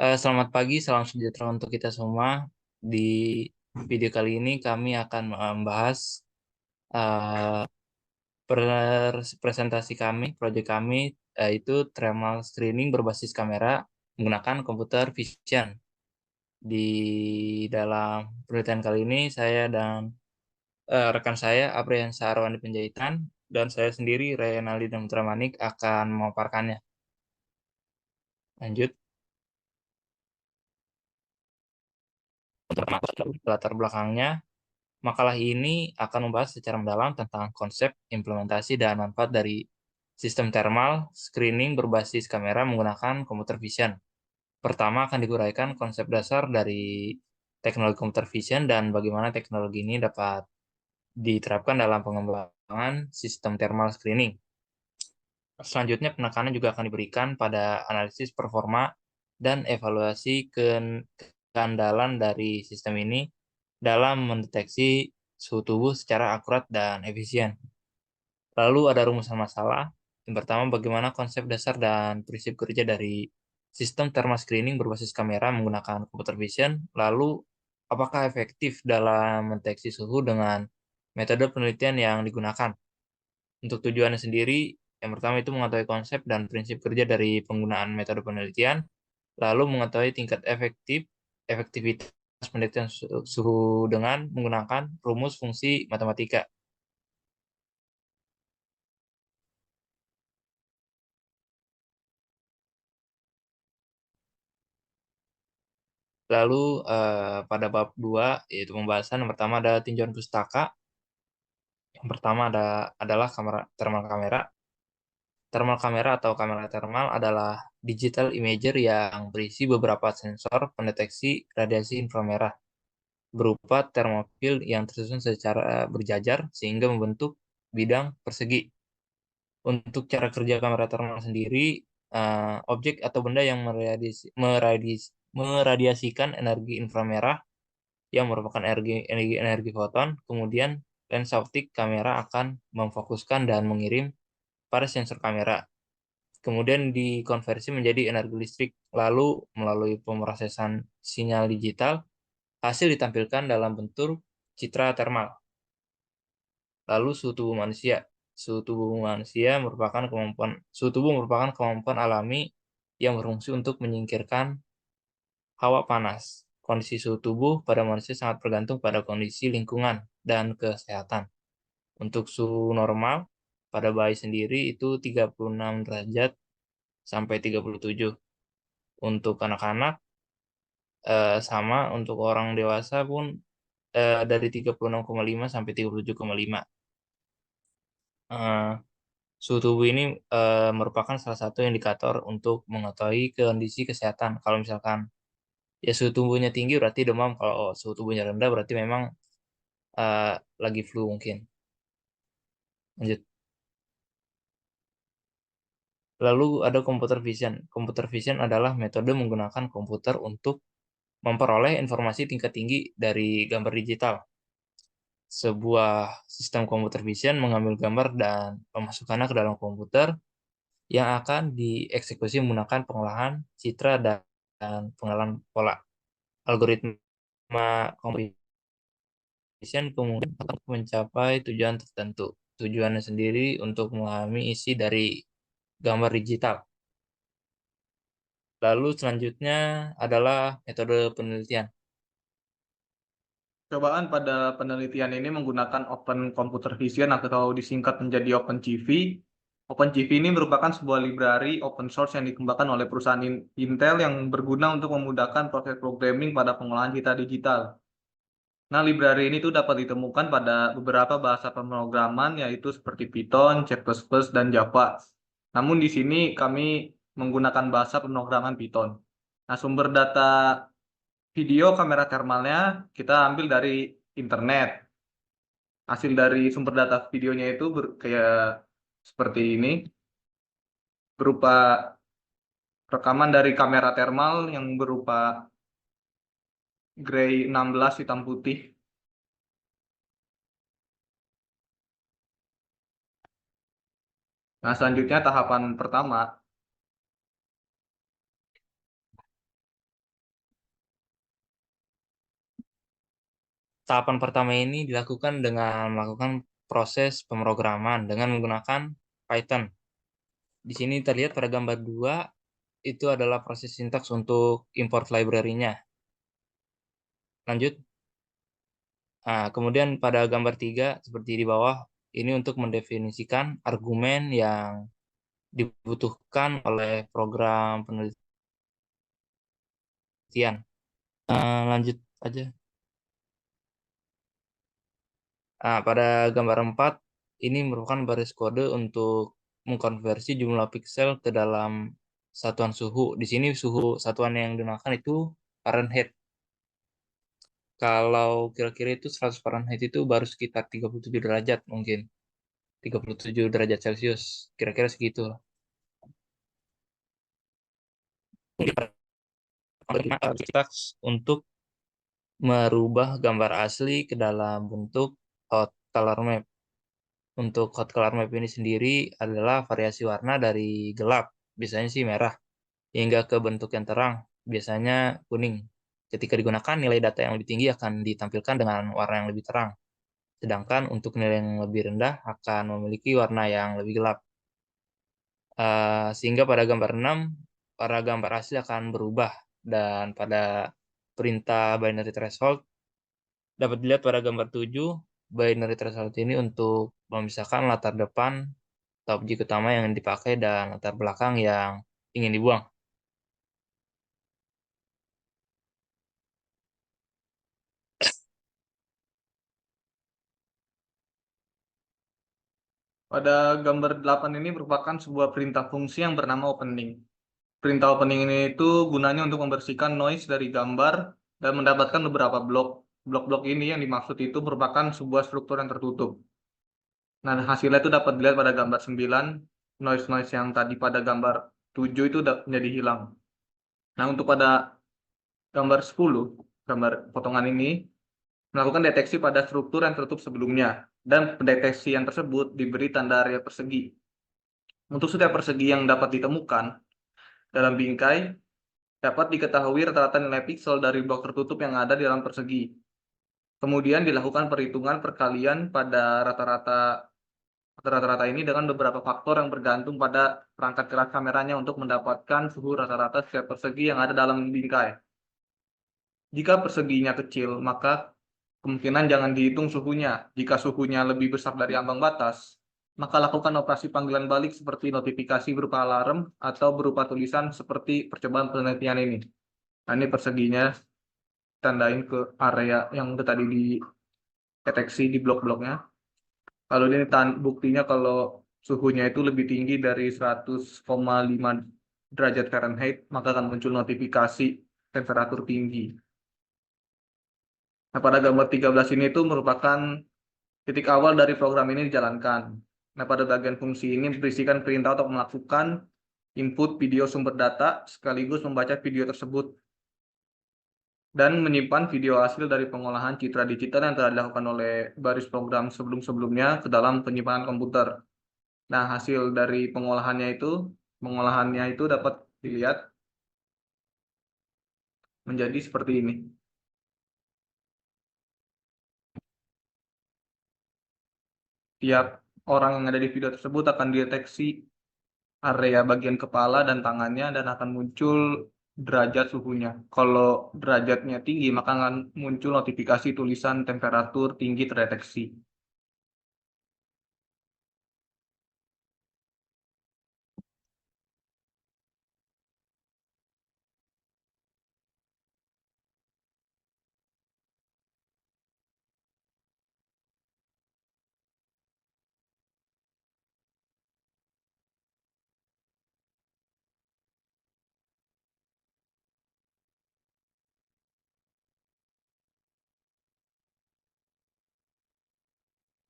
Selamat pagi, salam sejahtera untuk kita semua. Di video kali ini kami akan membahas eh, presentasi kami, proyek kami, yaitu thermal screening berbasis kamera menggunakan komputer vision. Di dalam penelitian kali ini, saya dan rekan saya, Apriansa Arwani Penjahitan, dan saya sendiri, Reynaldi dan Putra Manik, akan memaparkannya. Lanjut. Latar belakangnya, makalah ini akan membahas secara mendalam tentang konsep, implementasi, dan manfaat dari sistem thermal screening berbasis kamera menggunakan computer vision. Pertama akan diuraikan konsep dasar dari teknologi computer vision dan bagaimana teknologi ini dapat diterapkan dalam pengembangan sistem thermal screening. Selanjutnya, penekanan juga akan diberikan pada analisis performa dan evaluasi keandalan dari sistem ini dalam mendeteksi suhu tubuh secara akurat dan efisien. Lalu ada rumusan masalah. Yang pertama, bagaimana konsep dasar dan prinsip kerja dari sistem thermal screening berbasis kamera menggunakan computer vision. Lalu, apakah efektif dalam mendeteksi suhu dengan metode penelitian yang digunakan? Untuk tujuannya sendiri, yang pertama itu mengetahui konsep dan prinsip kerja dari penggunaan metode penelitian, lalu mengetahui tingkat efektivitas penelitian suhu dengan menggunakan rumus fungsi matematika. Lalu pada bab 2 yaitu pembahasan yang pertama ada tinjauan pustaka. Yang pertama adalah thermal kamera. Thermal kamera atau kamera thermal adalah digital imager yang berisi beberapa sensor pendeteksi radiasi inframerah berupa termofil yang tersusun secara berjajar sehingga membentuk bidang persegi. Untuk cara kerja kamera thermal sendiri, objek atau benda yang meradiasikan energi inframerah yang merupakan energi foton, kemudian lensa optik kamera akan memfokuskan dan mengirim pada sensor kamera. Kemudian dikonversi menjadi energi listrik, lalu melalui pemrosesan sinyal digital, hasil ditampilkan dalam bentuk citra termal. Lalu suhu tubuh manusia. Suhu tubuh merupakan kemampuan alami yang berfungsi untuk menyingkirkan hawa panas. Kondisi suhu tubuh pada manusia sangat bergantung pada kondisi lingkungan dan kesehatan. Untuk suhu normal pada bayi sendiri itu 36 derajat sampai 37. Untuk anak-anak sama, untuk orang dewasa pun dari 36,5 sampai 37,5. Eh, Suhu tubuh ini merupakan salah satu indikator untuk mengetahui kondisi kesehatan. Kalau misalkan ya suhu tubuhnya tinggi berarti demam, kalau suhu tubuhnya rendah berarti memang eh, lagi flu mungkin. Lanjut. Lalu ada computer vision. Computer vision adalah metode menggunakan komputer untuk memperoleh informasi tingkat tinggi dari gambar digital. Sebuah sistem computer vision mengambil gambar dan memasukkannya ke dalam komputer yang akan dieksekusi menggunakan pengolahan citra dan pengolahan pola. Algoritma computer vision kemudian akan mencapai tujuan tertentu. Tujuannya sendiri untuk memahami isi dari gambar digital. Lalu selanjutnya adalah metode penelitian. Cobaan pada penelitian ini menggunakan Open Computer Vision atau disingkat menjadi OpenCV. OpenCV ini merupakan sebuah library open source yang dikembangkan oleh perusahaan Intel yang berguna untuk memudahkan proses programming pada pengolahan citra digital. Nah, library ini tuh dapat ditemukan pada beberapa bahasa pemrograman yaitu seperti Python, C++, dan Java. Namun di sini kami menggunakan bahasa pemrograman Python. Nah, sumber data video kamera thermalnya kita ambil dari internet. Hasil dari sumber data videonya itu kayak seperti ini, berupa rekaman dari kamera thermal yang berupa Grey 16 hitam putih. Nah, selanjutnya tahapan pertama, tahapan pertama ini dilakukan dengan melakukan proses pemrograman dengan menggunakan Python. Di sini terlihat pada gambar 2 itu adalah proses sintaks untuk import library-nya. Lanjut. Nah, kemudian pada gambar 3 seperti di bawah, ini untuk mendefinisikan argumen yang dibutuhkan oleh program penelitian. Lanjut aja. Nah, pada gambar 4, ini merupakan baris kode untuk mengkonversi jumlah piksel ke dalam satuan suhu. Di sini suhu satuan yang digunakan itu Fahrenheit. Kalau kira-kira itu 100 Fahrenheit itu baru sekitar 37 derajat mungkin. 37 derajat Celcius. Kira-kira segitu. Kita untuk merubah gambar asli ke dalam bentuk hot color map. Untuk hot color map ini sendiri adalah variasi warna dari gelap, biasanya sih merah, hingga ke bentuk yang terang, biasanya kuning. Ketika digunakan, nilai data yang lebih tinggi akan ditampilkan dengan warna yang lebih terang. Sedangkan untuk nilai yang lebih rendah akan memiliki warna yang lebih gelap. Sehingga pada gambar 6, para gambar asli akan berubah. Dan pada perintah binary threshold, dapat dilihat pada gambar 7, binary threshold ini untuk memisahkan latar depan atau objek utama yang dipakai dan latar belakang yang ingin dibuang. Pada gambar 8 ini merupakan sebuah perintah fungsi yang bernama opening. Perintah opening ini itu gunanya untuk membersihkan noise dari gambar dan mendapatkan beberapa blok. Blok-blok ini yang dimaksud itu merupakan sebuah struktur yang tertutup. Nah, hasilnya itu dapat dilihat pada gambar 9, noise-noise yang tadi pada gambar 7 itu menjadi hilang. Nah, untuk pada gambar 10, gambar potongan ini, melakukan deteksi pada struktur yang tertutup sebelumnya, dan pendeteksi yang tersebut diberi tanda area persegi. Untuk setiap persegi yang dapat ditemukan dalam bingkai, dapat diketahui rata-rata nilai piksel dari blok tertutup yang ada di dalam persegi. Kemudian dilakukan perhitungan perkalian pada rata-rata ini dengan beberapa faktor yang bergantung pada perangkat keras kameranya untuk mendapatkan suhu rata-rata setiap persegi yang ada dalam bingkai. Jika perseginya kecil, maka kemungkinan jangan dihitung suhunya. Jika suhunya lebih besar dari ambang batas, maka lakukan operasi panggilan balik seperti notifikasi berupa alarm atau berupa tulisan seperti percobaan penelitian ini. Nah, ini perseginya tandain ke area yang udah tadi dideteksi di blok-bloknya. Kalau ini buktinya kalau suhunya itu lebih tinggi dari 100,5 derajat Fahrenheit, maka akan muncul notifikasi temperatur tinggi. Nah, pada gambar 13 ini itu merupakan titik awal dari program ini dijalankan. Nah, pada bagian fungsi ini berisikan perintah untuk melakukan input video sumber data sekaligus membaca video tersebut dan menyimpan video hasil dari pengolahan citra digital yang telah dilakukan oleh baris program sebelum-sebelumnya ke dalam penyimpanan komputer. Nah, hasil dari pengolahannya itu dapat dilihat menjadi seperti ini. Tiap orang yang ada di video tersebut akan dideteksi area bagian kepala dan tangannya dan akan muncul derajat suhunya. Kalau derajatnya tinggi, maka akan muncul notifikasi tulisan temperatur tinggi terdeteksi.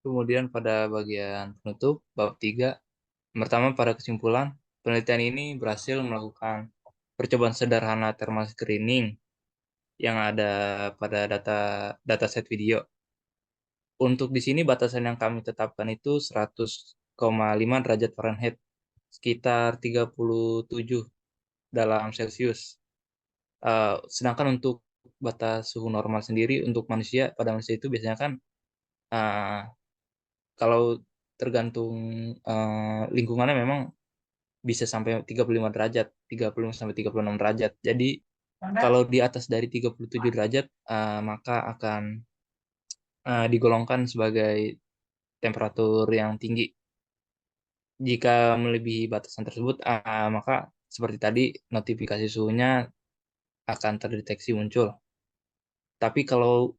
Kemudian pada bagian penutup, bab 3, pertama pada kesimpulan, penelitian ini berhasil melakukan percobaan sederhana thermal screening yang ada pada dataset video. Untuk di sini batasan yang kami tetapkan itu 100,5 derajat Fahrenheit, sekitar 37 dalam Celcius. Sedangkan untuk batas suhu normal sendiri untuk manusia. Pada manusia itu biasanya kan uh, kalau tergantung lingkungannya memang bisa sampai 35 derajat, 30 sampai 36 derajat. Jadi kalau di atas dari 37 derajat, maka akan digolongkan sebagai temperatur yang tinggi. Jika melebihi batasan tersebut, maka seperti tadi notifikasi suhunya akan terdeteksi muncul. Tapi kalau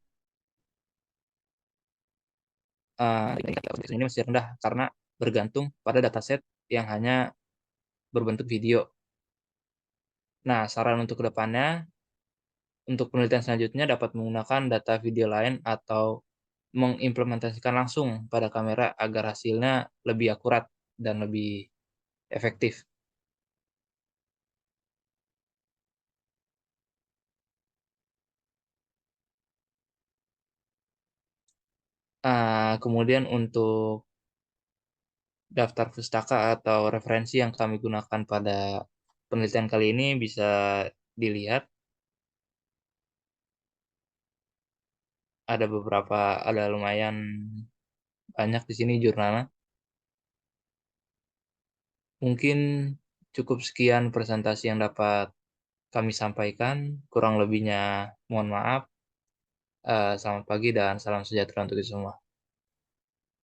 ini masih rendah karena bergantung pada dataset yang hanya berbentuk video. Nah, saran untuk kedepannya, untuk penelitian selanjutnya dapat menggunakan data video lain atau mengimplementasikan langsung pada kamera agar hasilnya lebih akurat dan lebih efektif. Kemudian untuk daftar pustaka atau referensi yang kami gunakan pada penelitian kali ini bisa dilihat. Ada lumayan banyak di sini jurnalnya. Mungkin cukup sekian presentasi yang dapat kami sampaikan. Kurang lebihnya mohon maaf. Selamat pagi dan salam sejahtera untuk kita semua.